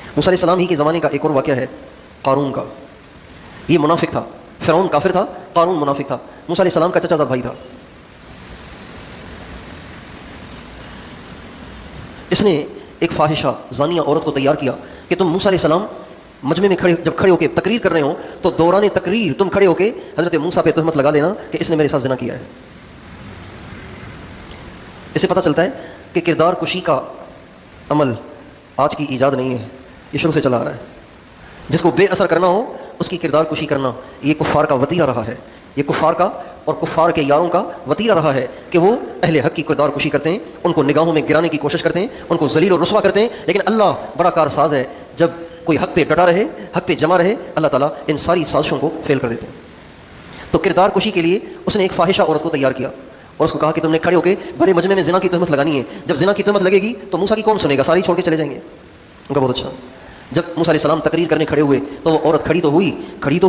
موسیٰ علیہ السلام ہی کے زمانے کا ایک اور واقعہ ہے قارون کا. یہ منافق تھا. فرعون کافر تھا, قارون منافق تھا. موسیٰ علیہ السلام کا چچا زاد بھائی تھا. اس نے ایک فاحشہ زانیہ عورت کو تیار کیا کہ تم موسیٰ علیہ السلام مجمع میں جب کھڑے ہو کے تقریر کر رہے ہو تو دوران تقریر تم کھڑے ہو کے حضرت موسیٰ پہ تہمت لگا دینا کہ اس نے میرے ساتھ زنا کیا ہے. اس سے پتہ چلتا ہے کہ کردار کشی کا عمل آج کی ایجاد نہیں ہے, یہ شروع سے چلا آ رہا ہے. جس کو بے اثر کرنا ہو اس کی کردار کشی کرنا یہ کفار کا وتیرہ رہا ہے. یہ کفار کا اور کفار کے یاروں کا وتیرہ رہا ہے کہ وہ اہل حق کی کردار کشی کرتے ہیں, ان کو نگاہوں میں گرانے کی کوشش کرتے ہیں, ان کو ذلیل و رسوا کرتے ہیں. لیکن اللہ بڑا کارساز ہے, جب کوئی حق پہ ڈٹا رہے, حق پہ جمع رہے, اللہ تعالیٰ ان ساری سازشوں کو فیل کر دیتے ہیں. تو کردار کشی کے لیے اس نے ایک فاحشہ عورت کو تیار کیا اور اس کو کہا کہ تم نے کھڑے ہو کے بڑے مجمع میں زنا کی تہمت لگانی ہے. جب زنا کی تہمت لگے گی تو موسیٰ کی کون سنے گا, ساری چھوڑ کے چلے جائیں گے. ان کا بہت اچھا. جب موسیٰ علیہ السلام تقریر کرنے کھڑے ہوئے تو وہ عورت کھڑی تو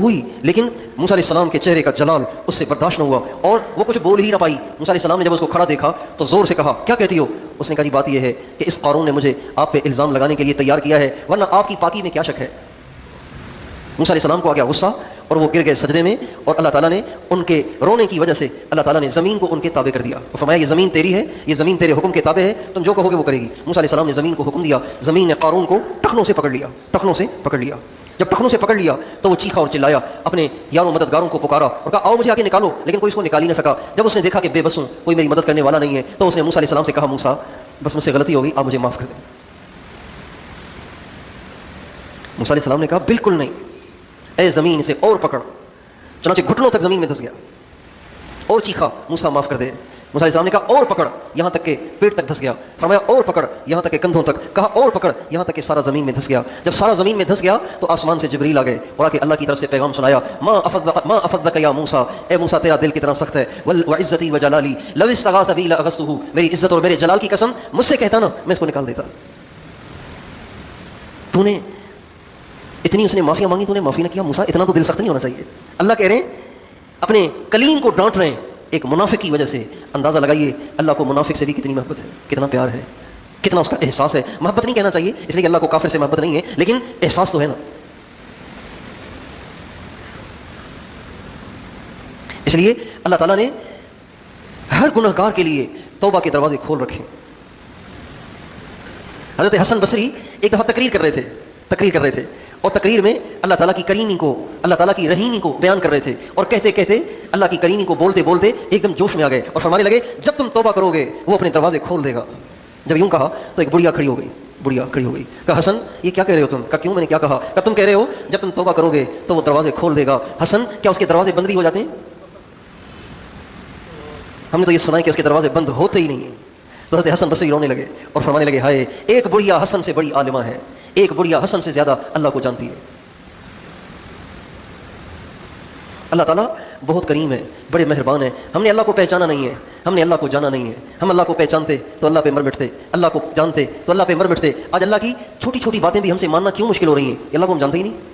ہوئی لیکن موسیٰ علیہ السلام کے چہرے کا جلال اس سے برداشت نہ ہوا اور وہ کچھ بول ہی نہ پائی. موسیٰ علیہ السلام نے جب اس کو کھڑا دیکھا تو زور سے کہا کیا کہتی ہو؟ اس نے کہا جی بات یہ ہے کہ اس قارون نے مجھے آپ پہ الزام لگانے کے لیے تیار کیا ہے, ورنہ آپ کی پاکی میں کیا شک ہے. موسیٰ علیہ السلام کو آ گیا غصہ اور وہ گر گئے سجدے میں, اور اللہ تعالیٰ نے ان کے رونے کی وجہ سے اللہ تعالیٰ نے زمین کو ان کے تابع کر دیا اور فرمایا یہ زمین تیری ہے, یہ زمین تیرے حکم کے تابع ہے, تم جو کہو گے وہ کرے گی. موسیٰ علیہ السلام نے زمین کو حکم دیا, زمین نے قارون کو ٹخنوں سے پکڑ لیا. جب ٹخنوں سے پکڑ لیا تو وہ چیخا اور چلایا, اپنے یاروں مددگاروں کو پکارا اور کہا آؤ مجھے آ کے نکالو, لیکن کوئی اس کو نکال ہی نہ سکا. جب اس نے دیکھا کہ بے بس ہوں, کوئی میری مدد کرنے والا نہیں ہے, تو اس نے موسیٰ علیہ السلام سے کہا موسیٰ بس مجھ سے غلطی ہو گئی, آپ مجھے معاف کر دیں. موسیٰ علیہ السلام نے کہا بالکل نہیں, اے زمین اسے اور پکڑ. چنانچہ گھٹنوں تک زمین میں دھس گیا اور چیخا موسیٰ معاف کر دے. موسیٰ علیہ السلام نے کہا اور پکڑ, یہاں تک کہ پیٹ تک دھس گیا. فرمایا اور پکڑ, یہاں تک کہ کندھوں تک. کہا اور پکڑ, یہاں تک کہ سارا زمین میں دھس گیا. جب سارا زمین میں دھس گیا تو آسمان سے جبریل آ گئے اور آ کے اللہ کی طرف سے پیغام سنایا, ما افضک یا موسیٰ, اے موسیٰ تیرا دل کتنا سخت ہے. وعزتی وجلالی لو استغاث بی لاغثتہ, میری عزت اور میرے جلال کی قسم مجھ سے کہتا نا میں اس کو نکال دیتا. تو نے اتنی اس نے معافیاں مانگی, تو نے معافی نہ کیا. موسیٰ اتنا تو دل سخت نہیں ہونا چاہیے. اللہ کہہ رہے ہیں اپنے کلیم کو ڈانٹ رہے ہیں ایک منافق کی وجہ سے. اندازہ لگائیے اللہ کو منافق سے بھی کتنی محبت ہے, کتنا پیار ہے, کتنا اس کا احساس ہے. محبت نہیں کہنا چاہیے اس لیے کہ اللہ کو کافر سے محبت نہیں ہے, لیکن احساس تو ہے نا. اس لیے اللہ تعالیٰ نے ہر گناہ گار کے لیے توبہ کے دروازے کھول رکھے. حضرت حسن بصری ایک دفعہ تقریر کر رہے تھے اور تقریر میں اللہ تعالیٰ کی کریمی کو, اللہ تعالیٰ کی رحیمی کو بیان کر رہے تھے, اور کہتے کہتے اللہ کی کریمی کو بولتے بولتے ایک دم جوش میں آ گئے اور فرمانے لگے جب تم توبہ کرو گے وہ اپنے دروازے کھول دے گا. جب یوں کہا تو ایک بڑھیا کھڑی ہو گئی. کہا حسن یہ کیا کہہ رہے ہو تم؟ کہا کیوں, میں نے کیا کہا؟ کہا تم کہہ رہے ہو جب تم توبہ کرو گے تو وہ دروازے کھول دے گا. حسن کیا اس کے دروازے بند بھی ہو جاتے ہیں؟ ہم نے تو یہ سنا ہے کہ اس کے دروازے بند ہوتے ہی نہیں ہیں. تو حضرت حسن بصری رونے لگے اور فرمانے لگے ہائے ایک بڑھیا حسن سے بڑی عالمہ ہے, ایک بڑھیا حسن سے زیادہ اللہ کو جانتی ہے. اللہ تعالیٰ بہت کریم ہے, بڑے مہربان ہیں. ہم نے اللہ کو پہچانا نہیں ہے, ہم نے اللہ کو جانا نہیں ہے. ہم اللہ کو پہچانتے تو اللہ پہ مر مٹتے, اللہ کو جانتے تو اللہ پہ مر مٹتے. آج اللہ کی چھوٹی چھوٹی باتیں بھی ہم سے ماننا کیوں مشکل ہو رہی ہیں؟ اللہ کو ہم جانتے ہی نہیں.